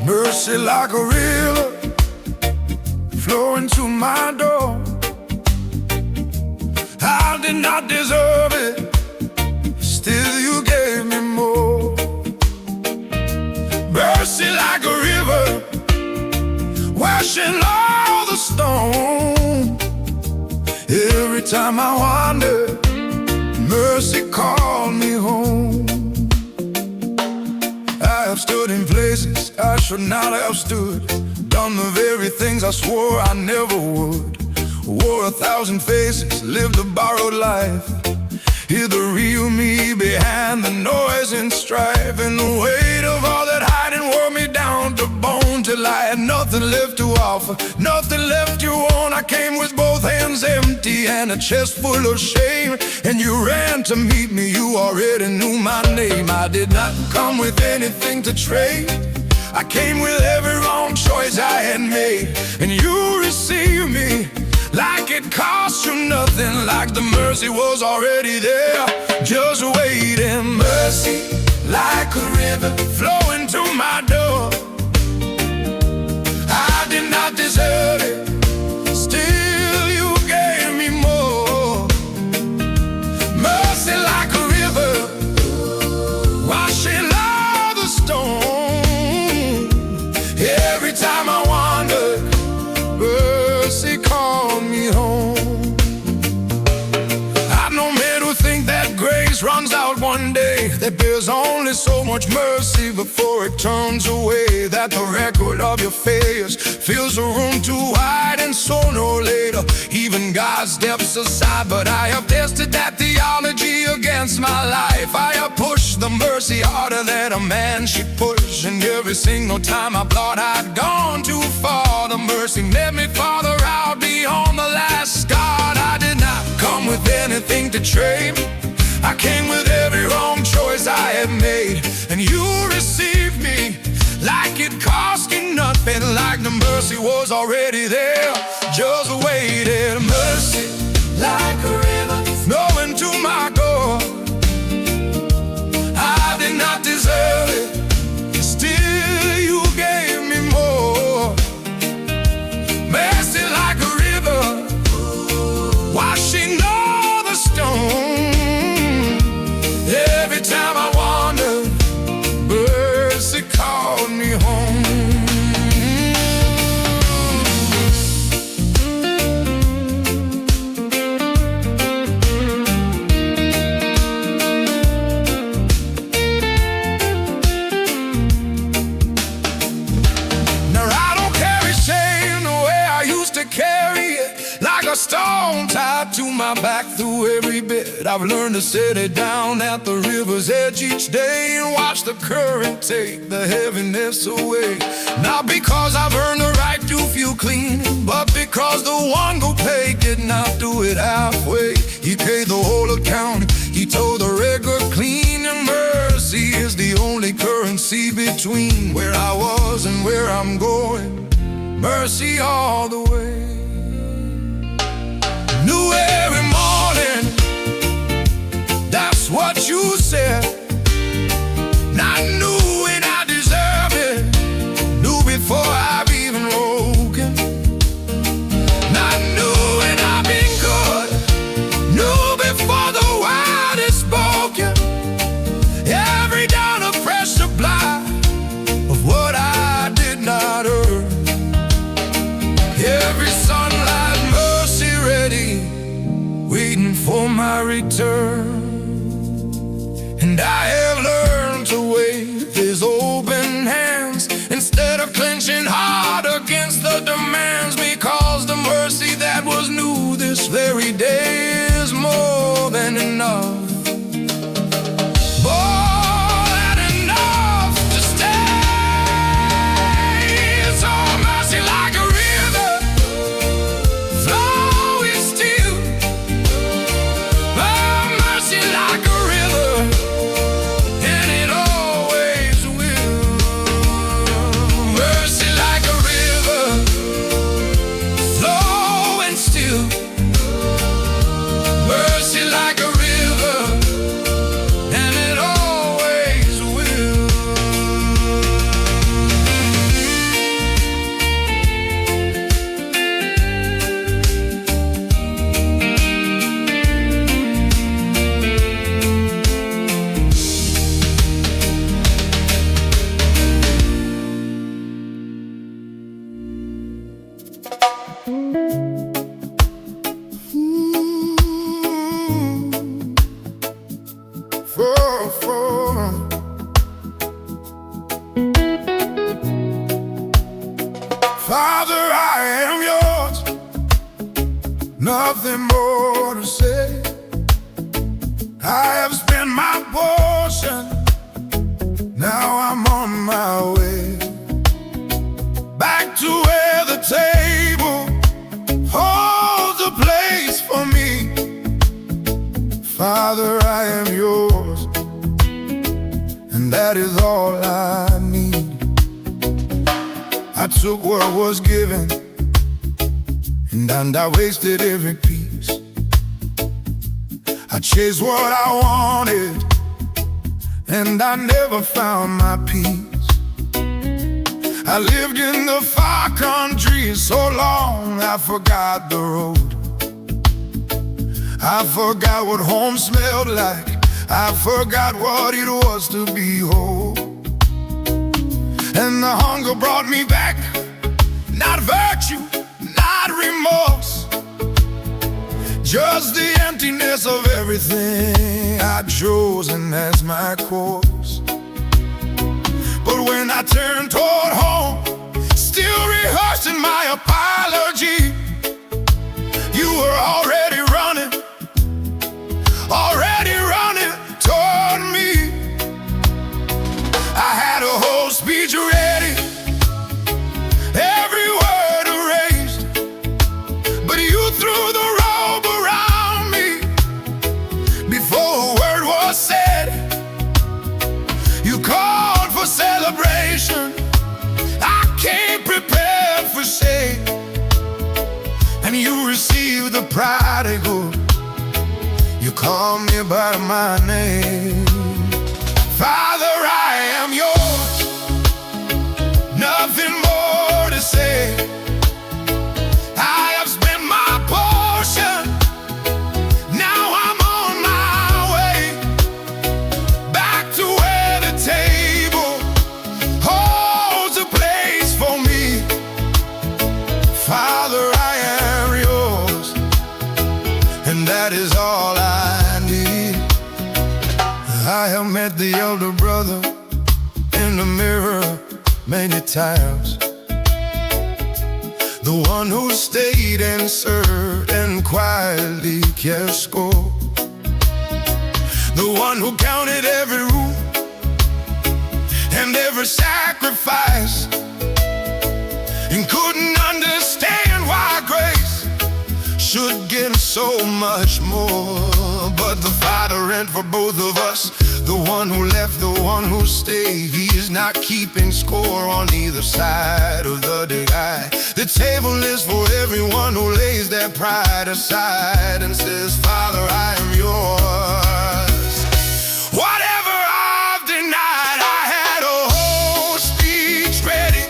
Mercy like a river flowing to my door. I did not deserve it, still you gave me more. Mercy like a river washing all the stone. Every time I wander, mercy called me home. I have stood in places I should not have stood, done the very things I swore I never would. Wore 1,000 faces, lived a borrowed life, hid the real me behind the noise and strife. And the weight of all that hiding wore me down to bone, till I had nothing left to offer, nothing left you want. I came with both hands empty and a chest full of shame, and you ran to meet me, you already knew my name. I did not come with anything to trade, I came with every wrong choice I had made. And you received me like it cost you nothing, like the mercy was already there, just waiting. Mercy like a river flowing to my door. I did not deserve it, still you gave me more. Mercy like a river washing all the stone. Every time I wandered, mercy called me home. I know men who think that grace runs out one day, that there's only so much mercy before it turns away, that the record of your failures fills the room too wide, and sooner or later even God steps aside. But I have tested that theology against my life. I have pushed the mercy harder than a man should push, and every single time I thought I'd gone too far, the mercy met me farther out beyond the last scar. I did not come with anything to trade, I came with every wrong choice I had made. And you received me like it cost you nothing, like the mercy was already there, just waiting. Mercy like a river flowing to my door. I did not deserve it, still you gave me more. Mercy like a river washing all the stone. Every time I wandered, mercy called me home. Now I don't carry shame the way I used to carry it, like a stone tied to my back through every bit. I've learned to set it down at the river's edge each day, and watch the current take the heaviness away. Not because I've earned the right to feel clean, but because the one who paid did not do it halfway. He paid the whole account, he told the record clean. And mercy is the only currency between where I was and where I'm going. Mercy all the way. New every morning, that's what you said. Not knew when I deserve it, knew before I've even woken. Not knew when I've been good, knew before the word is spoken. Every dawn a fresh supply of what I did not earn. Every sunlight mercy ready, waiting for my return. And I have learned to wait nothing more to say. I have spent my portion, now I'm on my way back to where the table holds a place for me. Father, I am yours, and that is all I need. I took what was given, and I wasted every piece. I chased what I wanted, and I never found my peace. I lived in the far country so long I forgot the road. I forgot what home smelled like. I forgot what it was to be whole. And the hunger brought me back, not virtue, not remorse, just the emptiness of everything I'd chosen as my course. But when I turned toward home, still rehearsing my apology, you were already running toward me. I had a whole speech ready, every word erased, but you threw the robe around me before a word was said. You called for celebration, I came prepared for shame, and you received the prodigal. You call me by my name. Father, I am yours, nothing more to say. I have spent my portion, now I'm on my way back to where the table holds a place for me. Father, I am yours, and that is all I need. I have met the elder brother in the mirror many times, the one who stayed and served and quietly kept score, the one who counted every rule and every sacrifice, and couldn't understand why grace should get so much more. But the Father ran for both of us, the one who left, the one who stayed. He is not keeping score on either side of the divide. The table is for everyone who lays their pride aside and says, Father, I am yours. Whatever I've denied, I had a whole speech ready,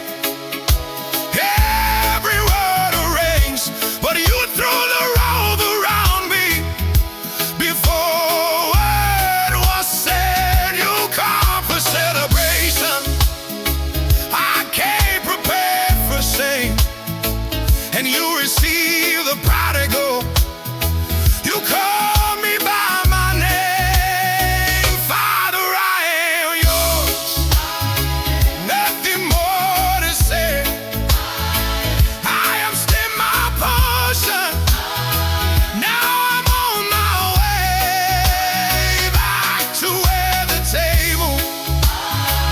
every word arranged, but you threw the robe around me before a word was said. You come for celebration, I came prepared for shame, and you receive the prodigal. You call me by my name. Father, I am yours, nothing more to say. I have spent my portion, now I'm on my way back to where the table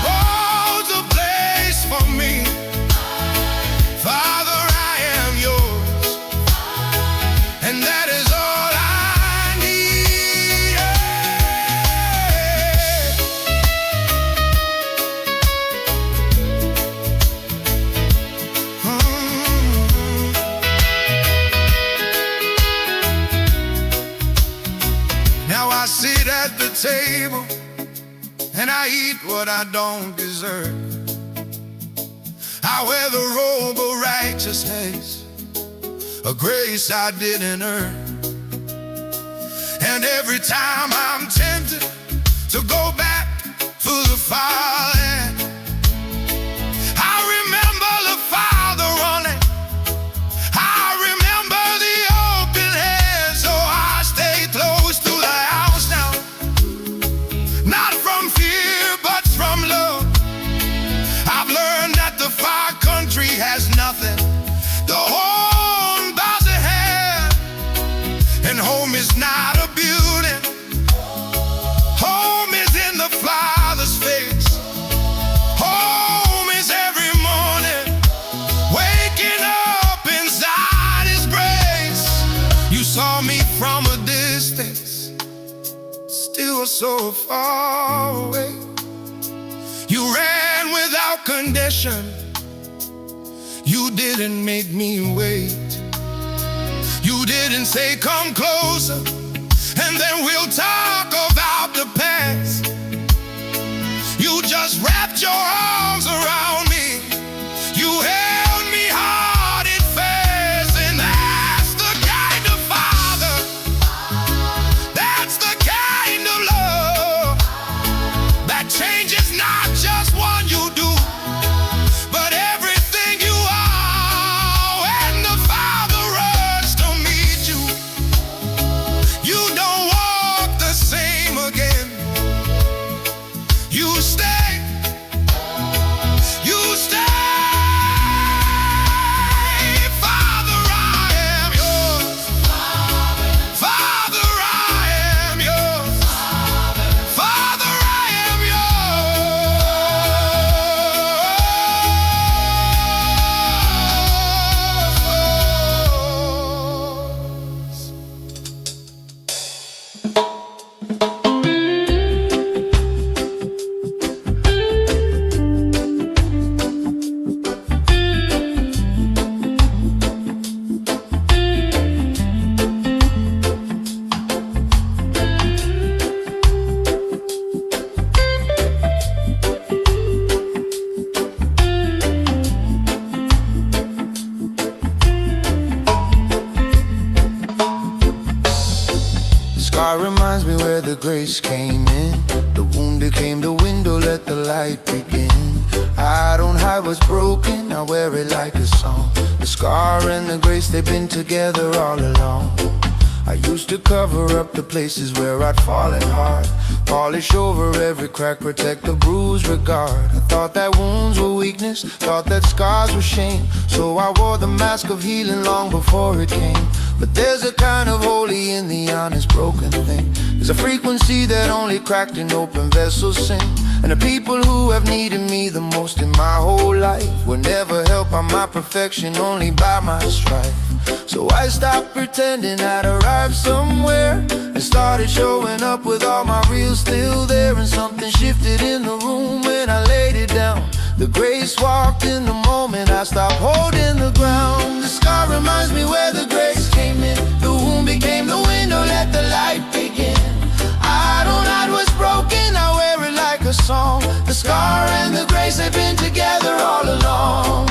holds a place for me. Father, I am yours, and that is all I need. Now I sit at the table and I eat what I don't deserve. I wear the robe of righteousness, a grace I didn't earn. And every time I'm tempted to go back to the fatherland, I remember the Father running, I remember the open hands, so I stay close to the house now, not from fear but from love. I've learned that the far country has nothing the home doesn't have. so far away. You ran without condition. You didn't make me wait. You didn't say come closer, and then we'll talk about the past. You just wrapped your arms around me. You held me hard and fast, and that's the kind of Father, that's the kind of love that changes not just what you do, but everything you are. When the Father runs to meet you, you don't walk the same again. You stay. You stay. Father, I am yours. Father, I am yours. Father, I am Scar reminds me where the grace came in. The wound became the window, let the light begin. I don't hide what's broken, I wear it like a song. The scar and the grace, they've been together all along. I used to cover up the places where I'd fallen hard, polish over every crack, protect the bruised regard. I thought that wounds were weakness, thought that scars were shame, so I wore the mask of healing long before it came. But there's a kind of holy in the honest broken thing. There's a frequency that only cracked and open vessels sing. And the people who have needed me the most in my whole life were never helped by my perfection, only by my strife. So I stopped pretending I'd arrived somewhere and started showing up with all my real still there. And something shifted in the room when I laid it down. The grace walked in the moment I stopped holding the ground. The scar reminds me where the grace came in. The wound became the window, let the light begin. I don't hide what's broken, I wear it like a song. The scar and the grace, they've been together all along.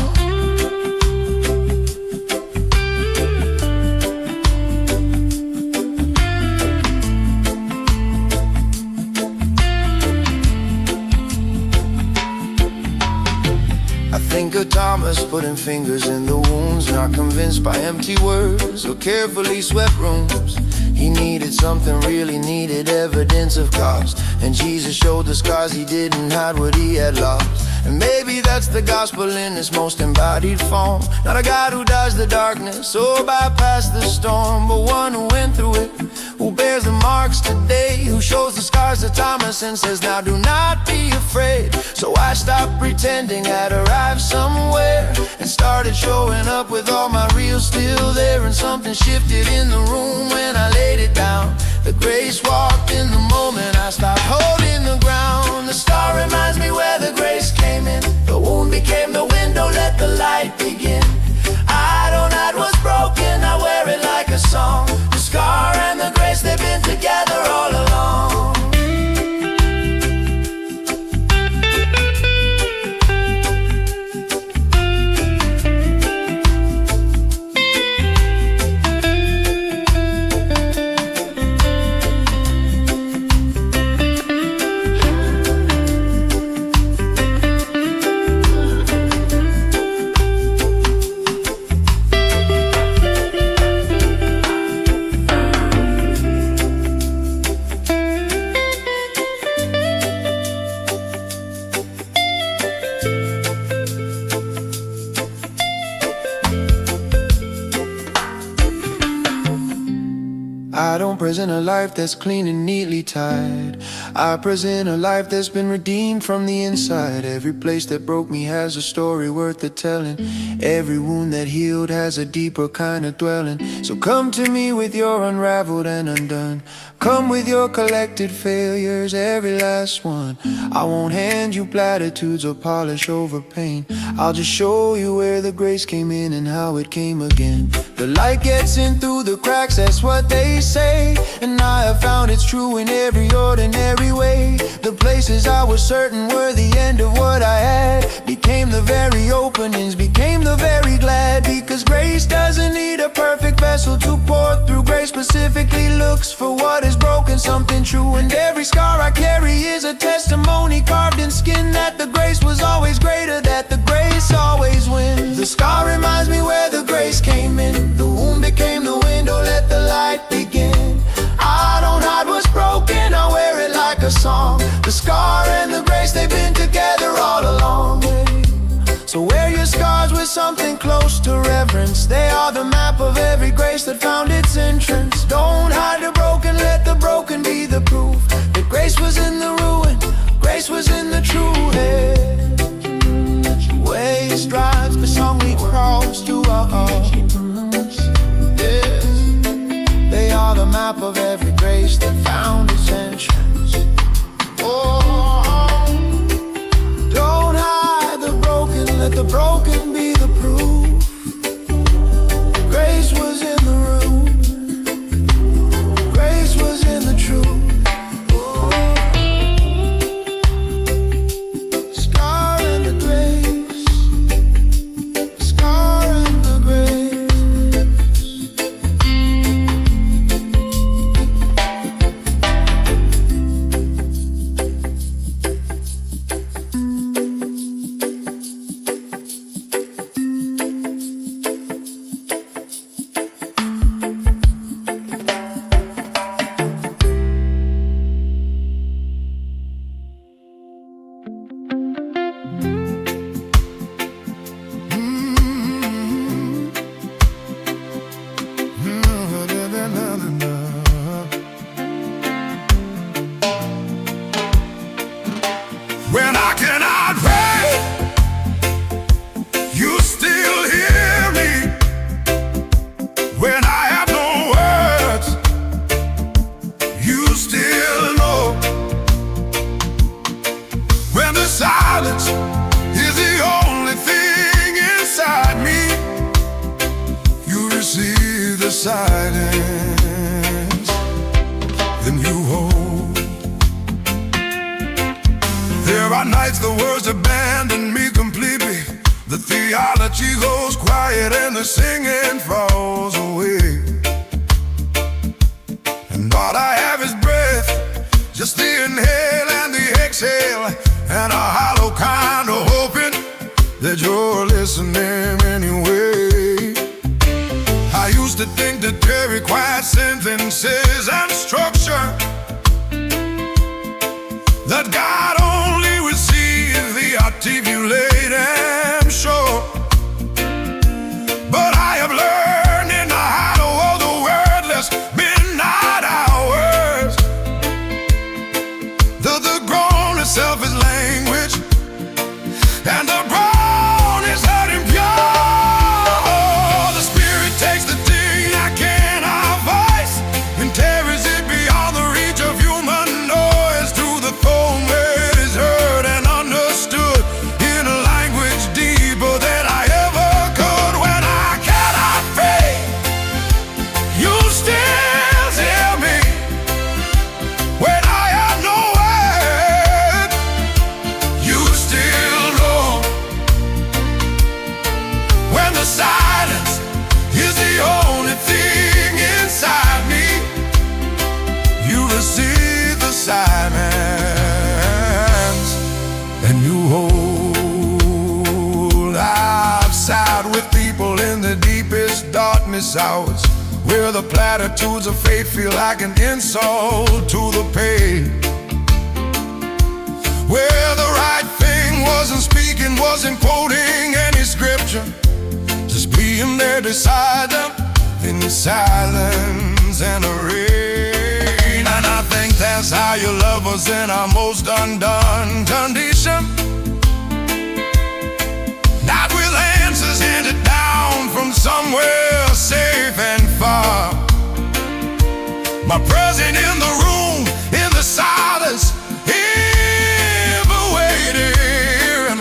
I think of Thomas putting fingers in the wounds, not convinced by empty words or carefully swept rooms. He needed something, really needed evidence of cost, and Jesus showed the scars, he didn't hide what he had lost. And maybe that's the gospel in its most embodied form. Not a God who dodged the darkness or bypassed the storm, but one who went through it, who bears the marks today, who shows the scars to Thomas and says, now do not be afraid. So I stopped pretending I'd arrived somewhere and started showing up with all my real still there. And something shifted in the room when I laid it down. The grace walked in the moment I stopped holding the ground. The star reminds me where the grace came in. The wound became the window, let the light begin. I don't hide what's broken, I wear it like a song. The scar and the grace, they've been together all along. I don't present a life that's clean and neatly tied. I present a life that's been redeemed from the inside. Every place that broke me has a story worth the telling. Every wound that healed has a deeper kind of dwelling. So come to me with your unraveled and undone. Come with your collected failures, every last one. I won't hand you platitudes or polish over pain. I'll just show you where the grace came in and how it came again. The light gets in through the cracks, that's what they say. And I have found it's true in every ordinary way. The places I was certain were the end of what I had became the very openings, became the very glad. Because grace doesn't need a perfect vessel to pour through. Grace specifically looks for what is broken, something true. And every scar I carry is a testimony carved in skin that the grace was always greater, that the grace always wins. The scar reminds me where the grace came in. The wound became the window, let the light begin. I don't hide what's broken, I wear it like a song. The scar and the grace, they've been together all along. So wear your scars with something close to reverence. They are the map of every grace that found its entrance. Don't hide the broken, let the broken be the proof that grace was in the ruin, grace was in the true head. Waves drives the song we cross to our hearts. Yes, they are the map of every grace that found its entrance. Oh, don't hide the broken, let the broken be the proof. Grace was in the room, grace was in the truth. Scar and the grace, scar and the grace. When I cannot pray, you still hear me. When I have no words, you still know. When the silence is the only thing inside me, you receive the silence, then you hold. There are nights the words abandon me completely. The theology goes quiet and the singing falls away. And all I have is breath, just the inhale and the exhale, and a hollow kind of hoping that you're listening anyway. I used to think that there required sentences and structure, that God only would see the articulate and sure. But I have learned in the hollow of the wordless midnight hours that the groan itself is language, and the groan is hurting pure. The Spirit takes the thing I cannot voice and carries it beyond the reach of human noise to the throne where it is heard and understood in a language deeper than I ever could. When I cannot pray, you still hear me. When I have no word, you still know. When the silence is the only thing inside me, you receive the silence and you hold. I've sat with people in the deepest darkness hours, where the platitudes of faith feel like an insult to the pain, where the right thing wasn't speaking, wasn't quoting any scripture, just being there beside them in silence and a ray. That's how you love us in our most undone condition. Not with answers handed down from somewhere safe and far, but present in the room, in the silence, ever waiting,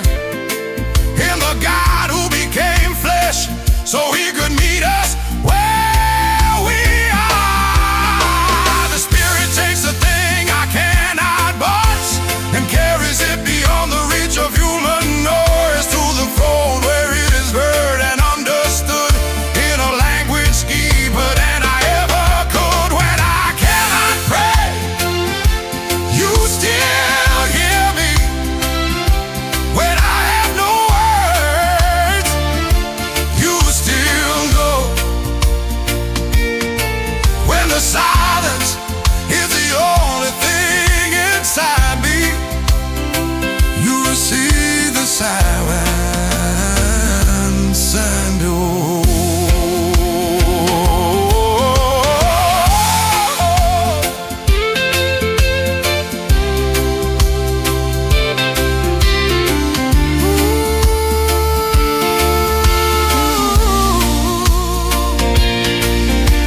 in the God who became flesh so he could meet us where we are. The Spirit takes a thing I cannot bust and carries it beyond the reach of human noise to the throne where it is heard and understood in a language deeper than I ever could. When I cannot pray, you still hear me. When I have no words, you still go. When the silence is the only thing inside me, you receive the silence and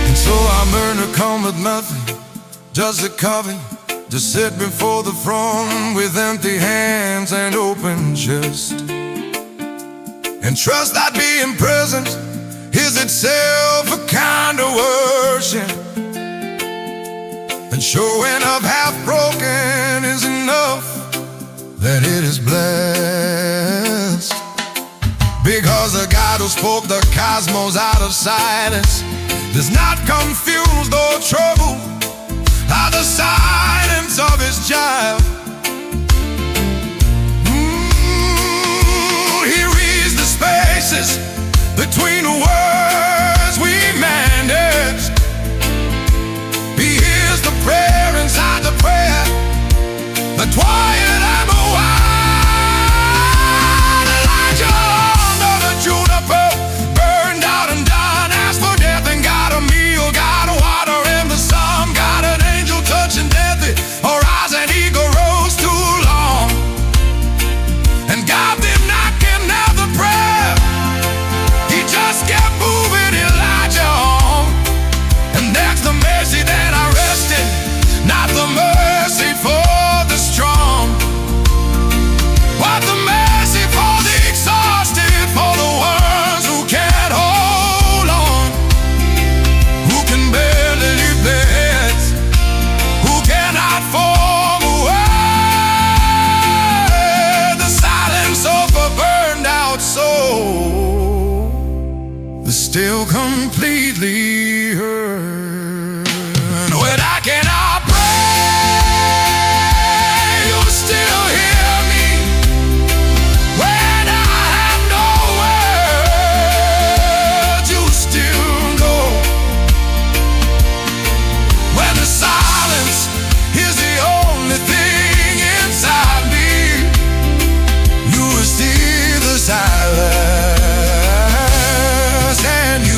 And so I learned to come with nothing, just a covering, to sit before the throne with empty hands and open chest, and trust that being present is itself a kind of worship, and showing up half broken is enough that it is blessed. Because the God who spoke the cosmos out of silence does not confuse or trouble by the silence of his child. He reads the spaces between the words we managed. He hears the prayer inside the prayer, the quiet and the wild. Elijah under the juniper, burned out and done, asked for death and got a meal, got water in the sun, got an angel touching death, or eyes and eagle rose too long, and God did not give now the prayer. He just kept moving Elijah on, and that's the mercy that I rested, not the mercy for the strong, but the mercy for the exhausted, for the ones who can't hold on, who can barely leave their heads, who cannot form a word. The silence of a burned out soul is still completely heard. When I cannot pray, you still hear me. When I have no words, you still go. When the silence is the only thing inside me, you receive the silence and you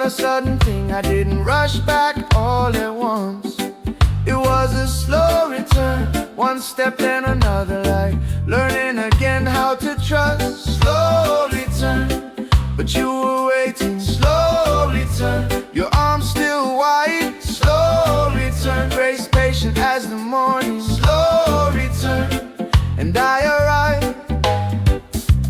a sudden thing, I didn't rush back all at once. It was a slow return, one step then another, like learning again how to trust. Slow return, but you were waiting. Slow return, your arms still wide. Slow return, grace patient as the morning. Slow return, and I arrived.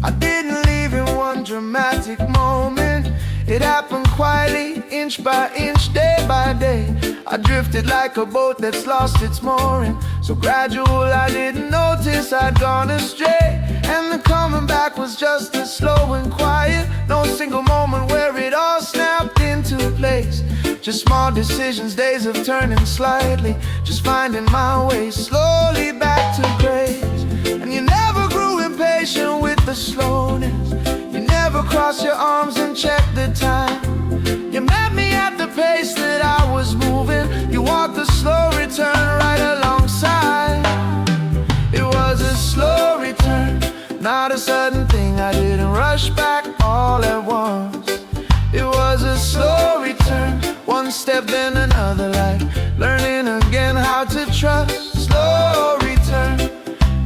I didn't leave in one dramatic moment. It happened quietly, inch by inch, day by day. I drifted like a boat that's lost its mooring. So gradual, I didn't notice I'd gone astray. And the coming back was just as slow and quiet. No single moment where it all snapped into place. Just small decisions, days of turning slightly. Just finding my way slowly back to grace. And you never grew impatient with the slowness. You never crossed your arms and checked the time. You met me at the pace that I was moving. You walked the slow return right alongside. It was a slow return, not a sudden thing. I didn't rush back all at once. It was a slow return, one step then another, like learning again how to trust. Slow return,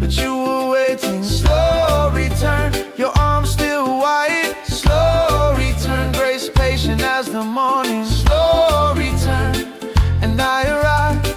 but you were waiting. Slow return, your arms still wide. Slow return, grace patient as the morning. Slow return, and I arrived.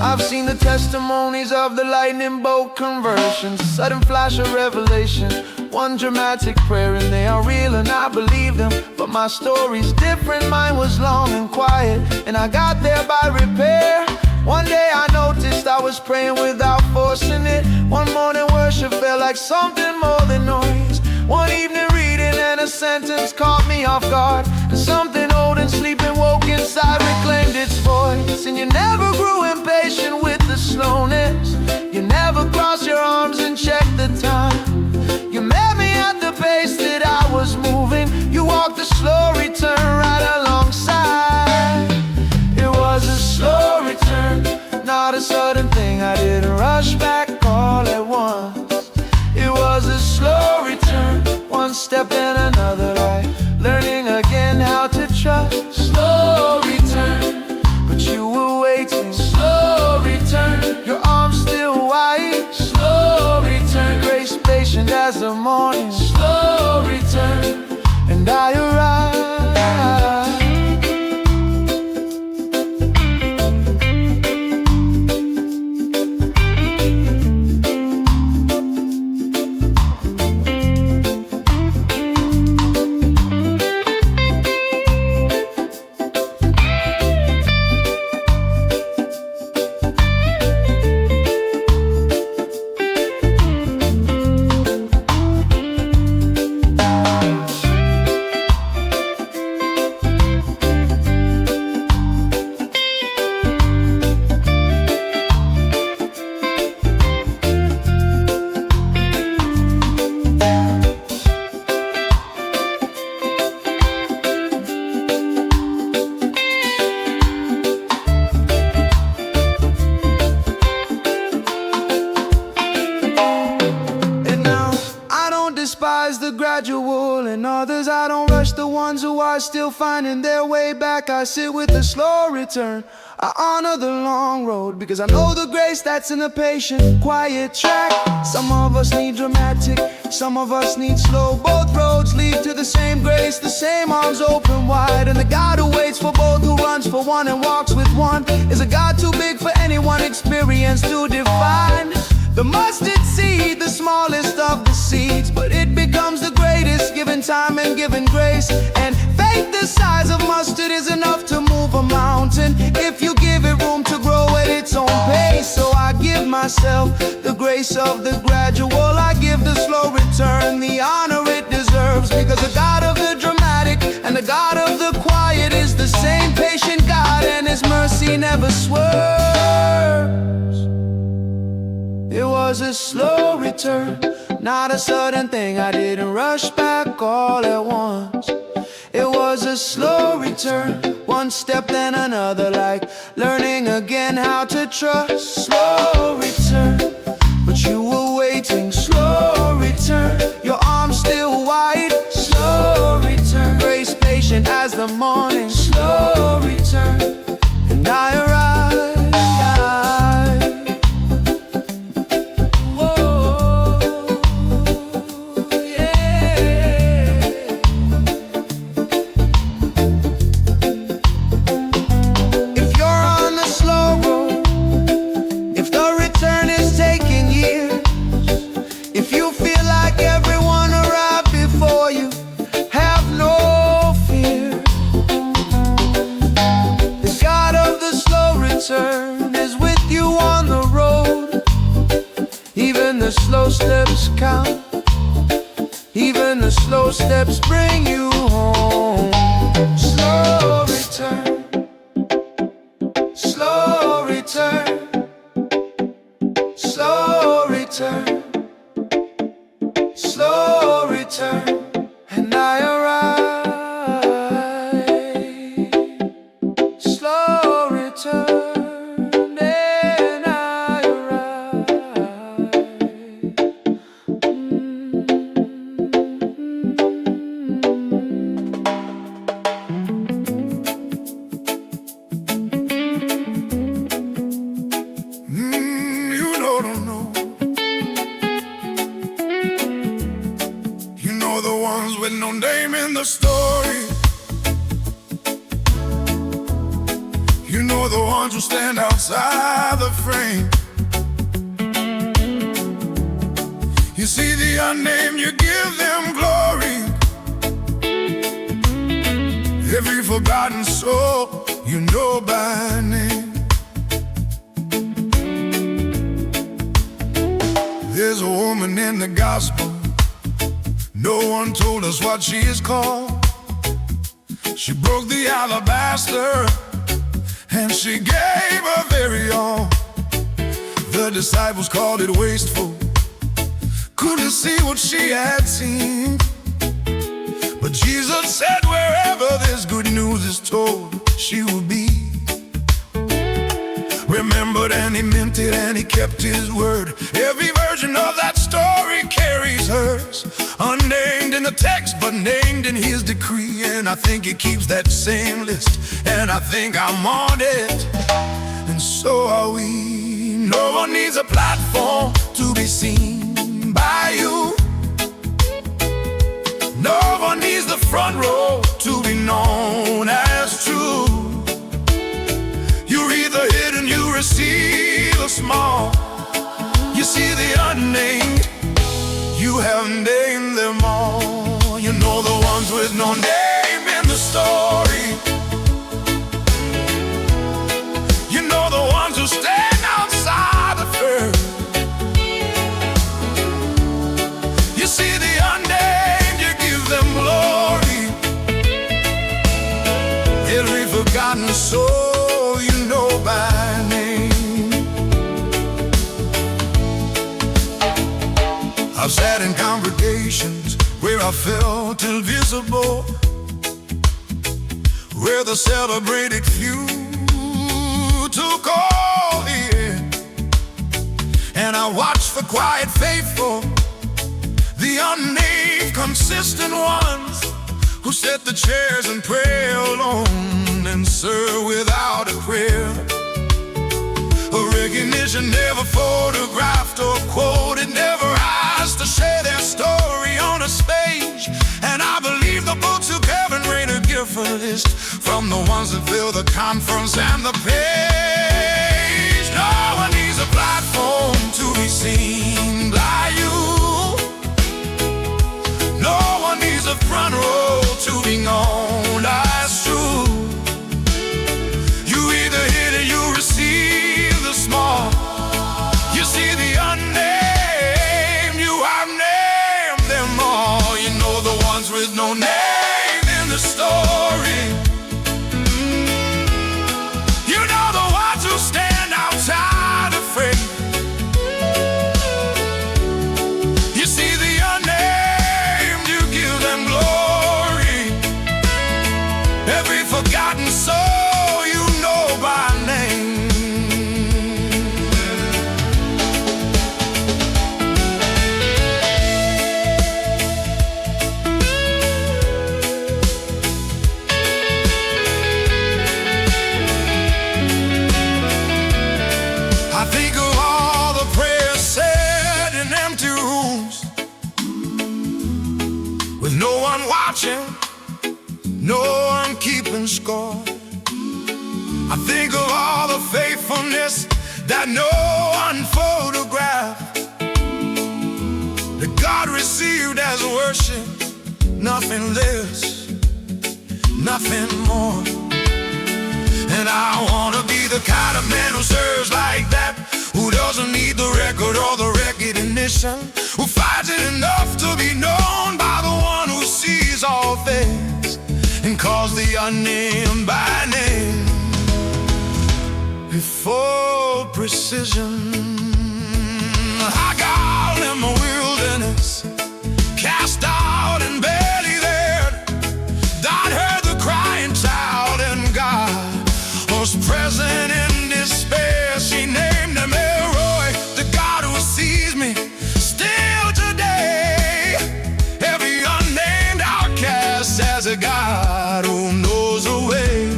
I've seen the testimonies of the lightning bolt conversion, sudden flash of revelation, one dramatic prayer, and they are real and I believe them. But my story's different, mine was long and quiet, and I got there by repair. One day I noticed I was praying without forcing it. One morning worship felt like something more than noise. One evening reading and a sentence caught me off guard, and something old and sleeping woke inside reclaimed its voice. And you never grew impatient with the slowness. You never crossed your arms and checked the time. You met me at the pace that I was moving. You walked the slow return right alongside. It was a slow return, not a sudden thing. I didn't rush back all at once. It was a slow return, one step and another, like learning again how to trust. Slow return, but you were waiting. Slow return, your arms still wide. Slow return, grace patient as the morning. Slow return, and I arrived. The gradual and others I don't rush, the ones who are still finding their way back. I sit with a slow return. I honor the long road because I know the grace that's in the patient, quiet track. Some of us need dramatic, some of us need slow. Both roads lead to the same grace, the same arms open wide. And the God who waits for both, who runs for one and walks with one, is a God too big for any one experience to define. The mustard seed, the smallest of the seeds, but it becomes the greatest, given time and given grace. And faith the size of mustard is enough to move a mountain, if you give it room to grow at its own pace. So I give myself the grace of the gradual. I give the slow return the honor it deserves, because the God of the dramatic and the God of the quiet is the same patient God, and His mercy never swerves. It was a slow return, not a sudden thing. I didn't rush back all at once. It was a slow return, one step then another, like learning again how to trust. Slow return, but you were waiting. Slow return, your arms still wide. Slow return, grace patient as the morning. Slow return, and I arrived. footsteps bring you home. Slow return, slow return, slow return, slow return, and I arrive. Slow return, and I arrive. You know, don't know. You know the ones with no name in the story. You know the ones who stand outside the frame. You see the unnamed, you give them glory. Every forgotten soul you know by name. There's a woman in the gospel, no one told us what she is called. She broke the alabaster and she gave her very all. The disciples called it wasteful, couldn't see what she had seen. But Jesus said wherever this good news is told, she will be remembered, and he meant it, and he kept his word. Every version of that story carries hers, unnamed in the text but named in his decree. And I think he keeps that same list, and I think I'm on it, and so are we. No one needs a platform to be seen by you. No one needs the front row to be known as true. You're either hidden, you receive a small. You see the unnamed, you have named them all. You know the ones with no name in the story. You know the ones who stand outside the first. You see the unnamed, you give them glory. Every forgotten soul you know by name. I've sat in congregations where I felt invisible, where the celebrated few took all here, and I watched the quiet faithful, the unnamed consistent ones, who set the chairs and pray alone and serve without a prayer. A recognition never photographed or quoted, never asked to share their story on a stage. And I believe the books of heaven rate a gift for this, from the ones that fill the conference and the page. No one needs a platform to be seen by you. No one needs a front row to be known as true. You either hit or you receive the small. You see the unnamed, you have named them all. You know the ones with no name in the story. You know the ones who stand outside the frame. You see the unnamed, you give them glory. Every forgotten soul you know by name. I think of all the prayers said in empty rooms, with no one watching, no one keeping score. I think of all the faithfulness that no one photographed, that God received as worship, nothing less, nothing more. And I wanna be the kind of man who serves like that, who doesn't need the record or the recognition, who finds it enough to be known by the one who sees calls the unnamed by name. Before precision, I got in the wilderness, cast out and barely there. God heard the crying child, and God was present in despair. She named him Elroy, the God who sees me still today. Every unnamed outcast has a God who knows a way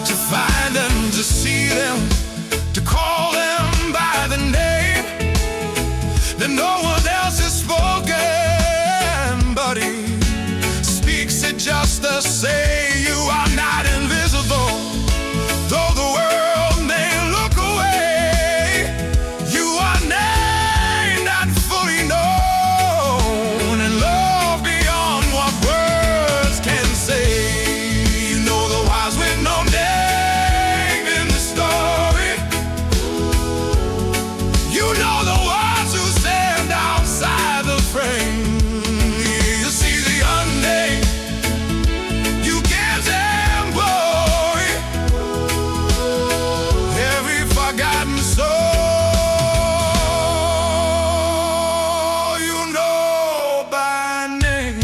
to find them, to see them, to call them by the name that no one else has spoken, but he speaks it just the same. You are not invisible, though the world may look away. You are named and fully known, and love beyond what words can say. You know the wise with no name in the story. You know the ones who stand outside the frame. You see the unnamed, you give them glory. Every forgotten soul, you know by name.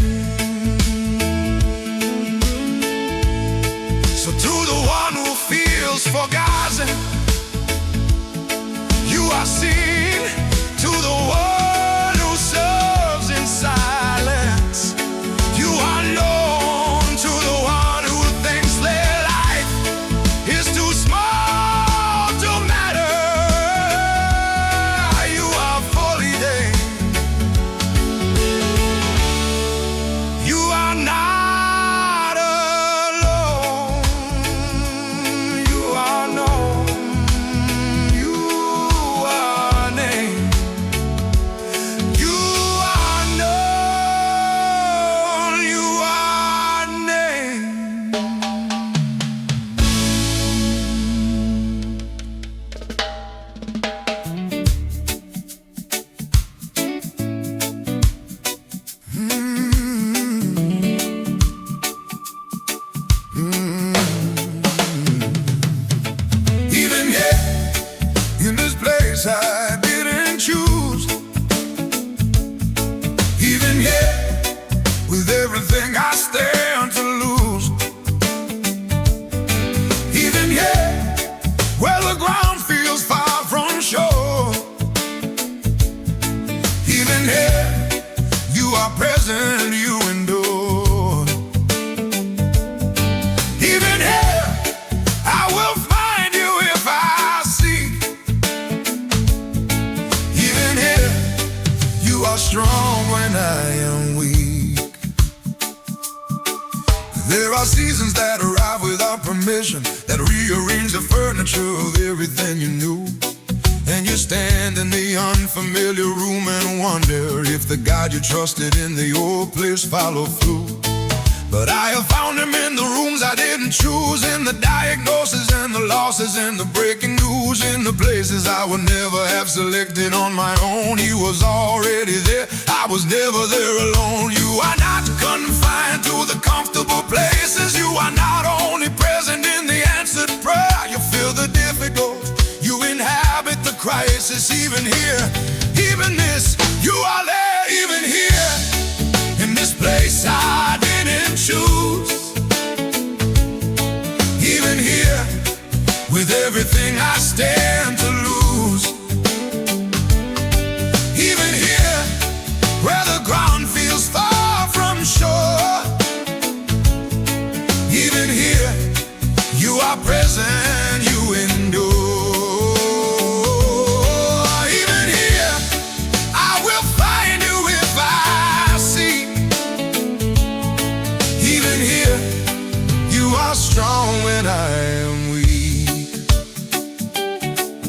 So to the one who feels forgotten, you are seen. To the one who serves in silence, you are known. To the one who thinks their life is too small to matter, you are fully named. You are not alone. You are known. You are named. You are known. You are named. Even here, in this place I didn't choose. Even here, with everything I stand to lose. Even here, where the ground feels far from shore. Even here, you are present, you endure. Even here, I will find you if I seek. Even here, you are strong when I am weak. There are seasons that arrive without permission, that rearrange the furniture of everything you knew. And you stand in the unfamiliar room and wonder if the God you trusted in the old place followed through. But I have found him in the rooms I didn't choose, in the diagnosis and the losses and the breaking news, in the places I would never have selected on my own. He was already there, I was never there alone. You are not confined to the comfortable places. You are not only present in the answered prayer. You feel the difficult, you inhabit the crisis. Even here, even this, you are there. Even here, in this place I didn't choose. Even here, with everything I stand to lose. Even here, where the ground feels far from shore. Even here, you are present, you endure. Even here, I will find you if I seek. Even here, you are strong when I am weak.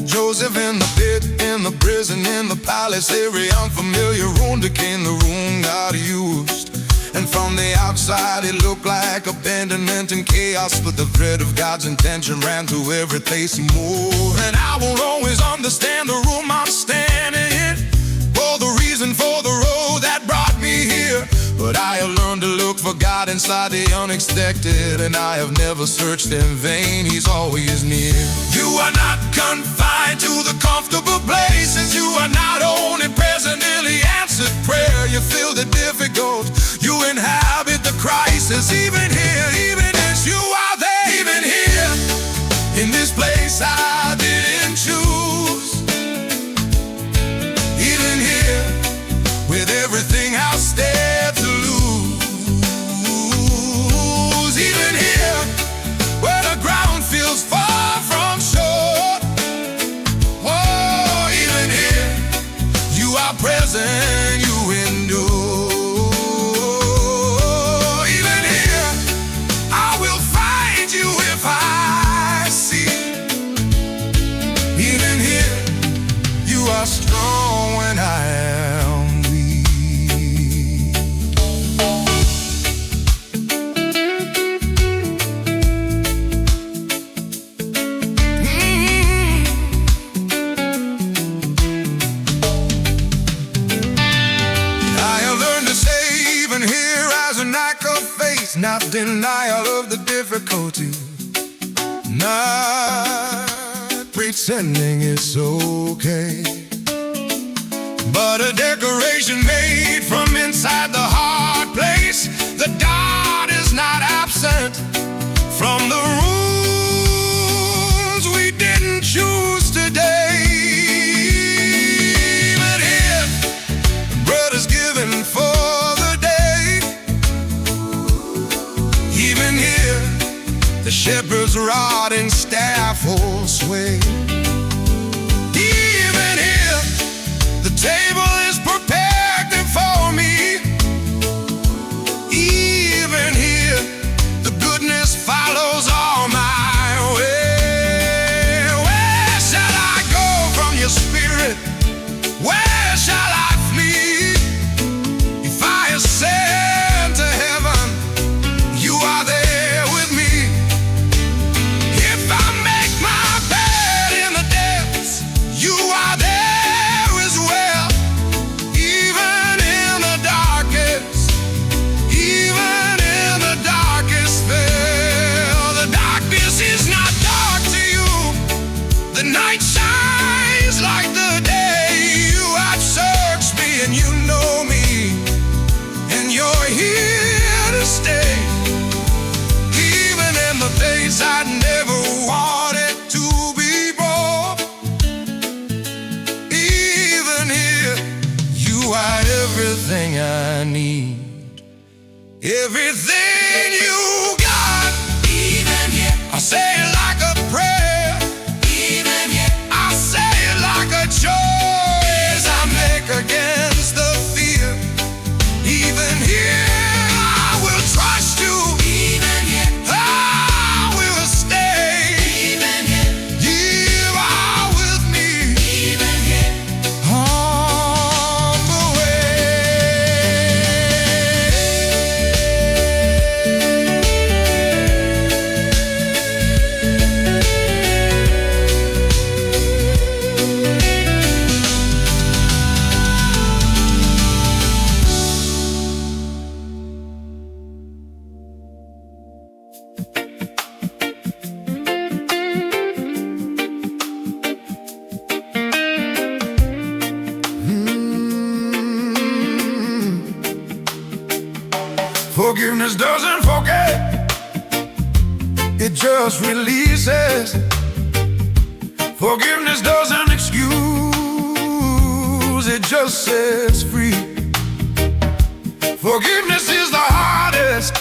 Joseph in the pit, in the prison, in the palace, every unfamiliar room became the room God used. And from the outside it looked like abandonment and chaos, but the thread of God's intention ran through every place he moved. And I won't always understand the room I'm standing in, or the reason for the road that brought me here, but But I have learned to look for God inside the unexpected, and I have never searched in vain. He's always near. You are not confined to the comfortable places. You are not only present in the answered prayer. You feel the difficult, you inhabit the crisis. Even here, even as you are there, even here, in this place I didn't choose. Even here, with everything I'll stare to lose. Even here, where the ground feels far from shore. Oh, even here, you are present, you endure. Even here, I will find you if I see. Even here, you are strong when I am weak. I have learned to say even here as an act of faith, not denial of the difficulty, not pretending it's okay, but a decoration made from inside the hard place. The dot is not absent from the rooms we didn't choose today. Even here, bread is given for the day. Even here, the shepherd's rod and staff hold sway. Even here, the table is prepared for me. Even here, the goodness follows all my way. Where shall I go from your spirit? Where shall I flee? If I ascend to heaven, you are there with me. If I make my bed in the depths, you are there as well. Even in the darkest, even in the darkest spell, the darkness is not dark to you. The night shines like the day. You have searched me and you know me, and you're here to stay. Even in the days I never wanted to be born, even here, you are everything I need. Everything you got. Even here, I say it like a prayer. Even here, I say it like a choice I make against the fear. Even here, I will trust you. Even here, I will stay. Even here, you are with me. Even here, on the Forgiveness doesn't forget, it just releases. Forgiveness doesn't excuse, it just sets free. Forgiveness is the hardest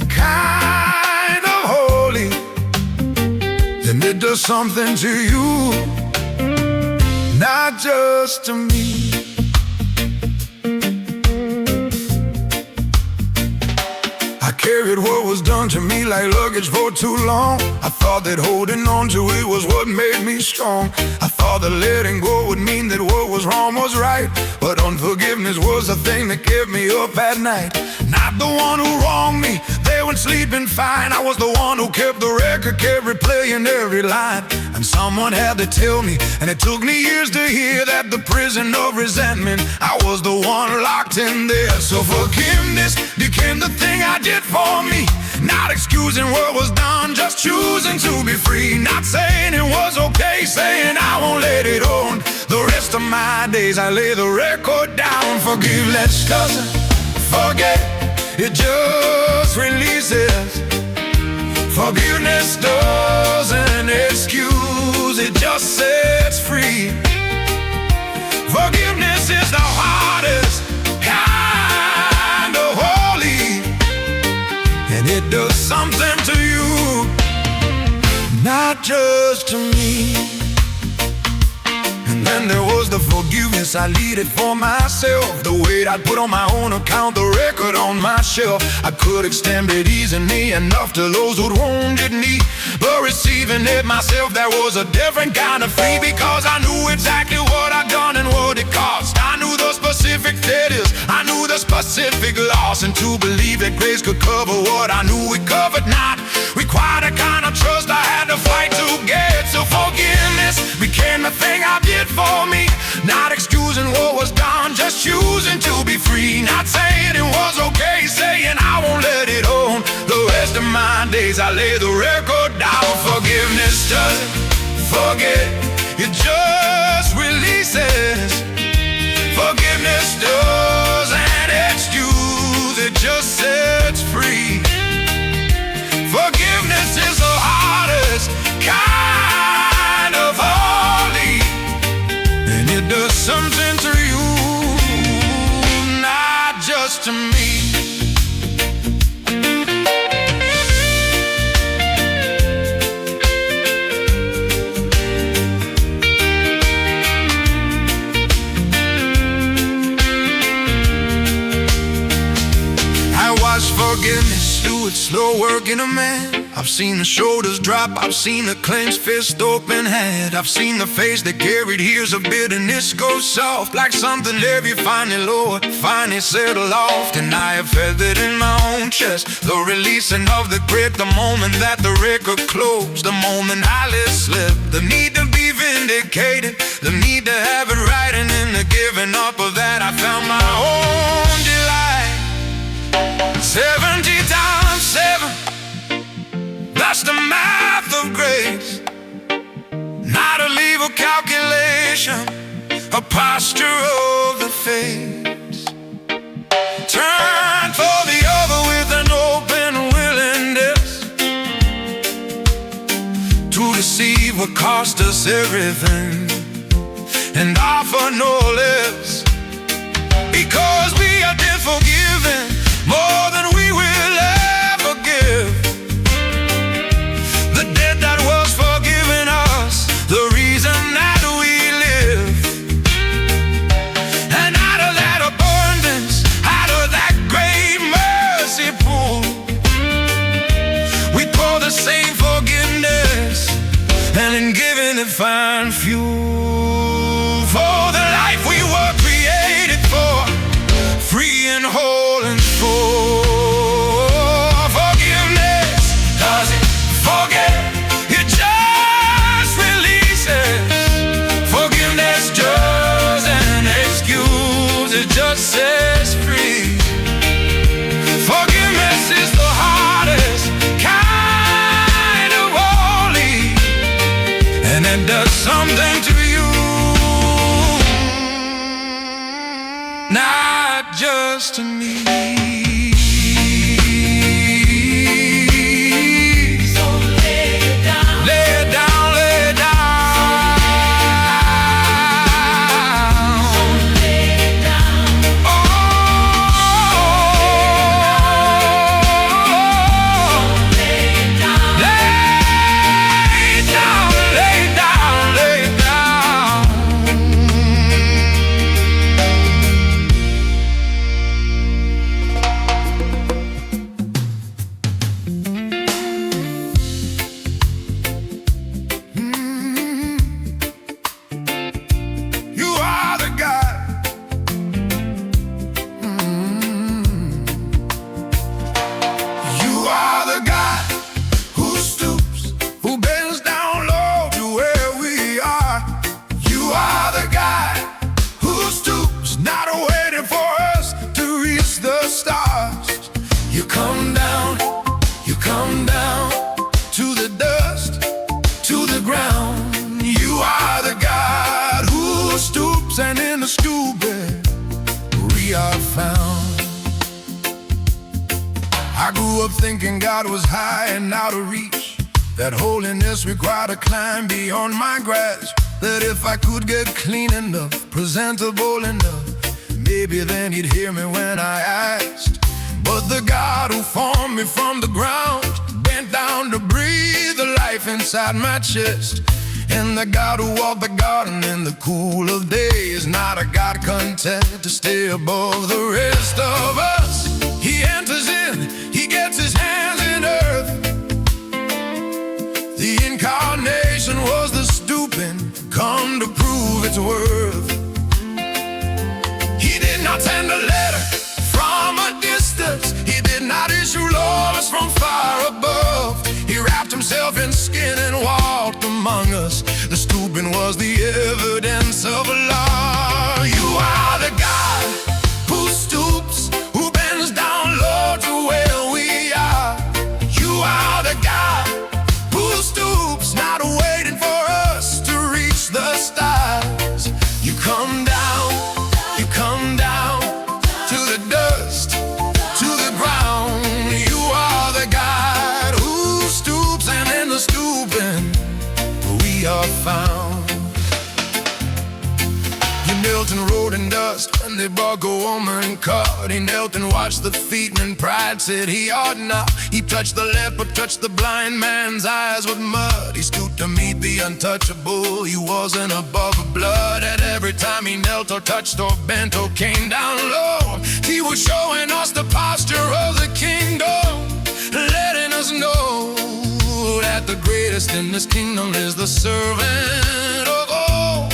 kind of holy. Then it does something to you, not just to me. I carried what was done to me like luggage for too long. I thought that holding on to it was what made me strong. I thought that letting go would mean that what was wrong was right. But unforgiveness was the thing that kept me up at night. Not the one who wronged me, they were weren't sleeping fine. I was the one who kept the record, kept replaying every line. And someone had to tell me, and it took me years to hear, that the prison of resentment, I was the one locked in there. So forgiveness became the thing I did for me. Not excusing what was done, just choosing to be free. Not saying it was okay, saying I won't let it on. The rest of my days I lay the record down. Forgiveness doesn't forget, it just releases. Forgiveness doesn't excuse, it just sets free. Forgiveness is the hardest kind of holy, and it does something to you, not just to me. And then there was the forgiveness I needed for myself. The weight I'd put on my own account, the record on my shelf. I could extend it easily enough to those who'd wounded me, but receiving it myself, that was a different kind of free. Because I knew exactly what I'd done and what it cost. I knew the specific failures, I knew the specific loss. And to believe that grace could cover what I knew it covered not, required a kind of trust I had to fight to get. So forgiveness became the thing I did for me. Not excusing what was done, just choosing to be free. Not saying it was okay, saying I won't let it on. The rest of my days I lay the record down. Forgiveness doesn't forget, it just releases. Forgiveness doesn't excuse, it just sets free. Forgiveness is the hardest kind of holy, and it does something to you, not just to me. Forgiveness through its slow work in a man. I've seen the shoulders drop, I've seen the clenched fist open hand. I've seen the face that carried years of bitterness go soft, like something heavy finally lowered, finally settled off. And I have felt it in my own chest, the releasing of the grip, the moment that the record closed, the moment I let slip. The need to be vindicated, the need to have it right, and in the giving up of that I found my own delight. 70 times 7, that's the math of grace. Not a legal calculation, a posture of the face. Turn for the other with an open willingness to receive what cost us everything, and offer no less. Because we have been forgiven more than we will ever give. The debt that was forgiven us, the reason that we live. And out of that abundance, out of that great mercy pool, we pour the same forgiveness, and in giving it find fuel for the life we were created for, free and whole and full. Forgiveness doesn't forget, it just releases. Forgiveness doesn't excuse, it just sets free. Forgiveness is the hardest kind of holy, and it does something to you, not just to me. come down to the dust, to the ground. You are the God who stoops, and in the stupid we are found. I grew up thinking God was high and out of reach, that holiness required a climb beyond my grasp, that if I could get clean enough, presentable enough, maybe then he'd hear me when I asked. But the God who formed me from the ground bent down to breathe the life inside my chest. And the God who walked the garden in the cool of day is not a God content to stay above the rest of us. He enters in, he gets his hands in earth. The incarnation was the stooping, come to prove its worth. He did not send a letter from a distance, he did not issue laws from far above. He wrapped himself in skin and walked among us. The stooping was the evidence of law. You are the God who stoops, who bends down low to where we are. You are the God who stoops, not waiting for us to reach the stars. You come down, you come down to the dust, to the ground. You are the God who stoops, and in the stooping we are found. You knelt and rolled in dust when they brought a woman and cut. He knelt and washed the feet, and in pride said he ought not. He touched the leper, touched the blind man's eyes with mud. He stooped to meet the untouchable. He wasn't above blood. And every time he knelt or touched or bent or came down low, he was showing us the posture of the kingdom, letting us know that the greatest in this kingdom is the servant of all.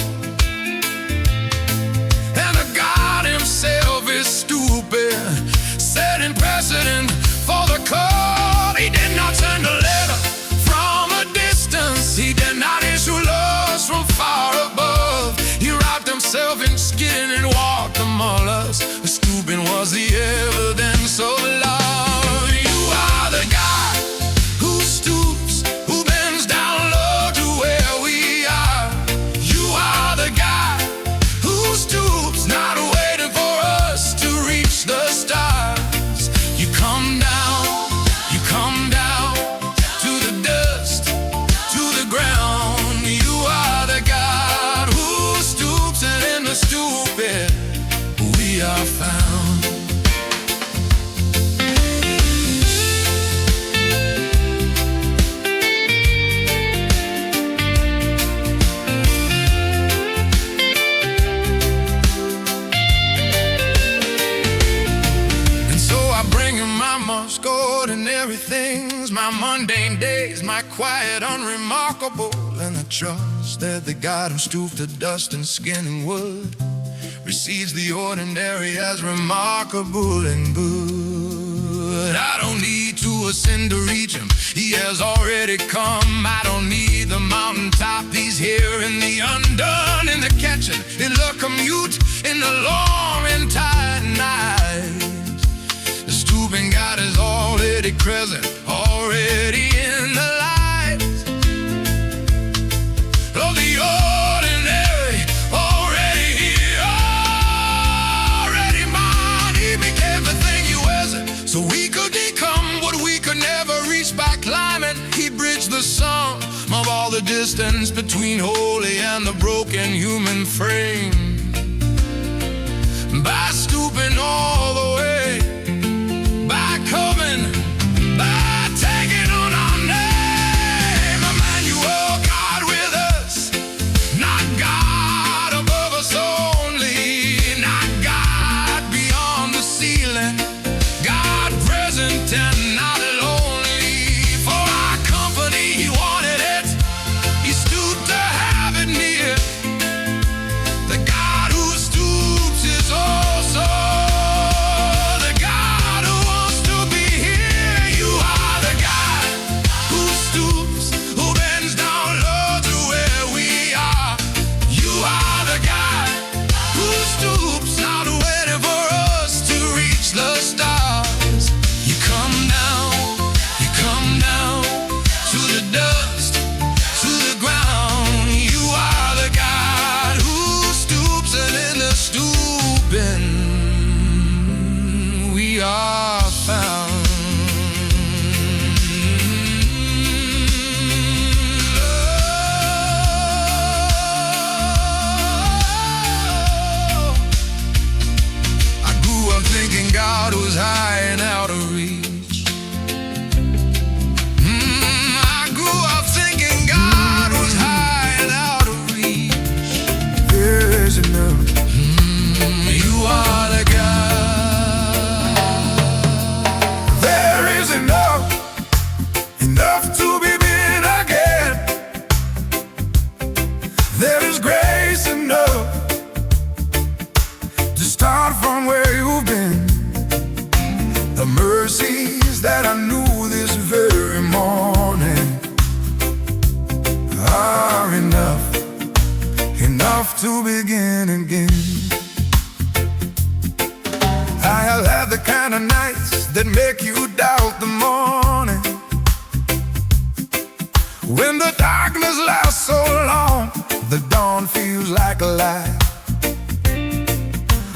And the God himself is stooping, setting precedent for the call. He did not send a letter from a distance, he did not issue laws from far above. He wrapped himself in skin and walked among us. The stooping was the evidence of love. You are the God who stoops, who bends down low to where we are. You are the God who stoops, not waiting for us to reach the stars. You come down to the dust, to the ground. You are the God who stoops, and in the stupid we are found. Ordinary things, my mundane days, my quiet, unremarkable, and I trust that the God who stooped to dust and skin and wood receives the ordinary as remarkable and good. I don't need to ascend to reach him, he has already come. I don't need the mountaintop, he's here in the undone, in the catching, in the commute, in the long and tired night. The stooping God is already present, already in the light of the ordinary, already here, already mine. He became the thing he wasn't, so we could become what we could never reach by climbing. He bridged the sum of all the distance between holy and the broken human frame, by stooping all the way, by coming, by taking on our name. Emmanuel, God with us, not God above us only, not God beyond the ceiling, God present and not lonely. For our company he wanted it, he stooped to have it near. The God who stoops is also the When the darkness lasts so long, the dawn feels like a lie.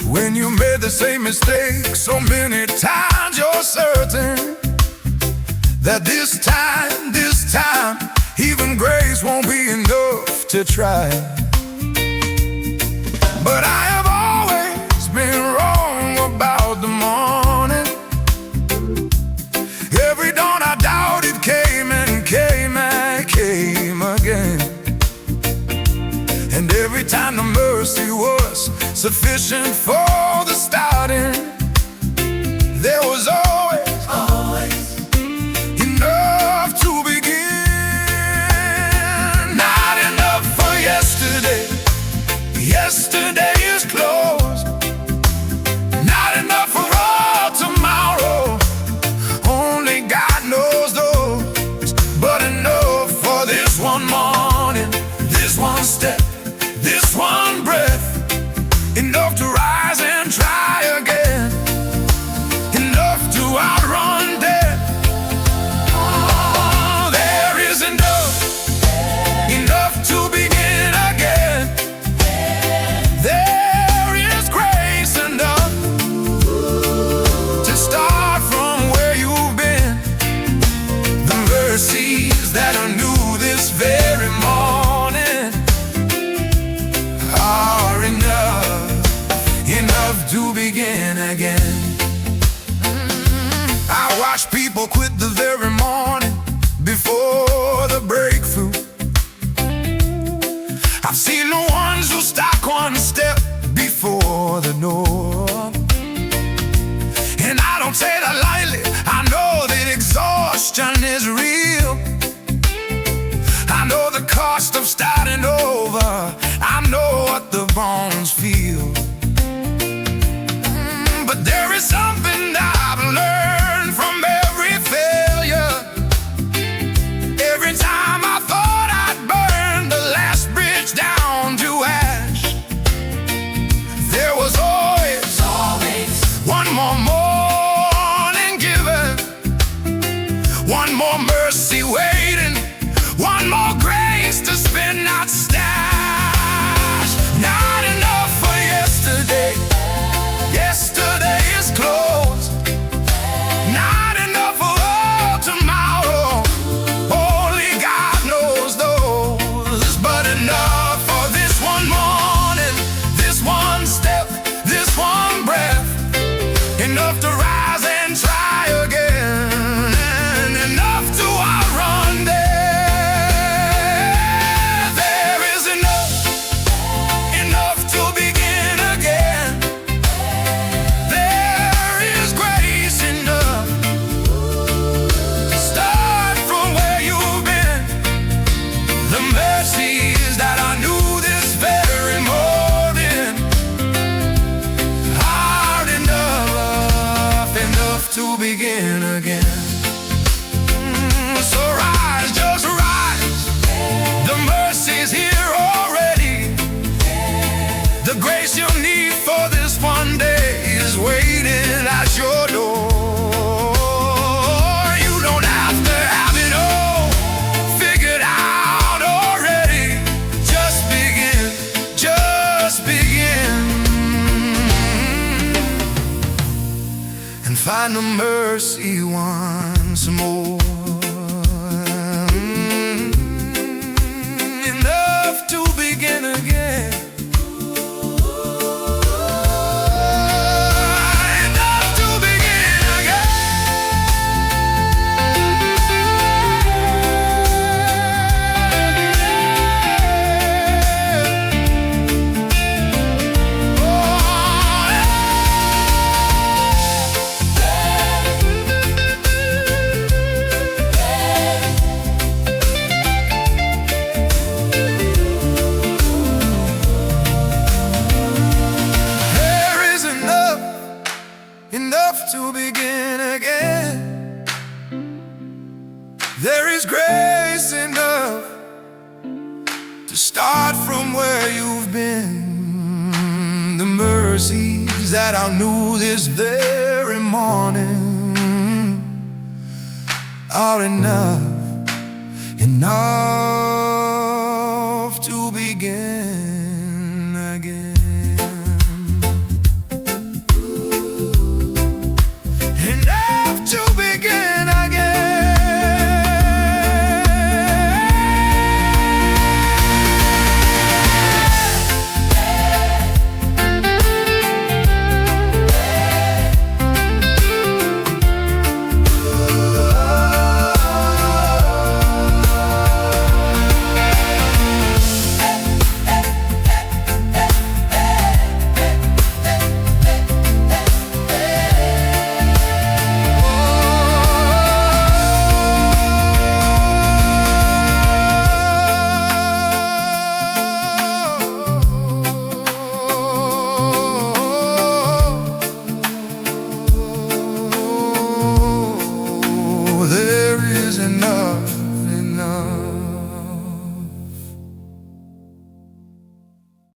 When you made the same mistake so many times, you're certain that this time, even grace won't be enough to try. But I have always been wrong about the morning. Every dawn I doubted came and came and came again. And every time the mercy was sufficient for the starting, there was always enough to begin. Not enough for yesterday. Yesterday is closed. Not enough for all tomorrow. Only God knows those. But enough for this one morning, this one step, this one breath. Enough to rise and try again. Enough to outrun death. Oh, there is enough. Enough to begin again. There is grace enough to start from where you've been. The mercies that are new this very morning are enough to begin again. I watch people quit the very morning before the breakthrough. I've seen the ones who stop one step before the norm. And I don't say that lightly. I know that exhaustion is real. I know the cost of starting over. I know what the bones feel. But there is something that I've learned from every failure. Every time I thought I'd burned the last bridge down to ash, there was always one more morning given, one more mercy waiting, one more grace to spend, not stash. Not enough for yesterday. Yesterday is closed. Not enough for all tomorrow. Only God knows those. But enough for this one morning, this one step, this one breath. Enough to rise and try again. Enough to outrun death. There is enough. Enough to begin again. There is grace enough to start from where you've been. The mercies that I knew this very morning are enough to begin again. So rise, just rise. The mercy's here already. The grace you need for this one day is waiting at your door. You don't have to have it all figured out already. Just begin, and find the mercy once more. Enough to begin again. Enough to begin enough to begin again. There is grace enough to start from where you've been. The mercies that I knew this very morning are in all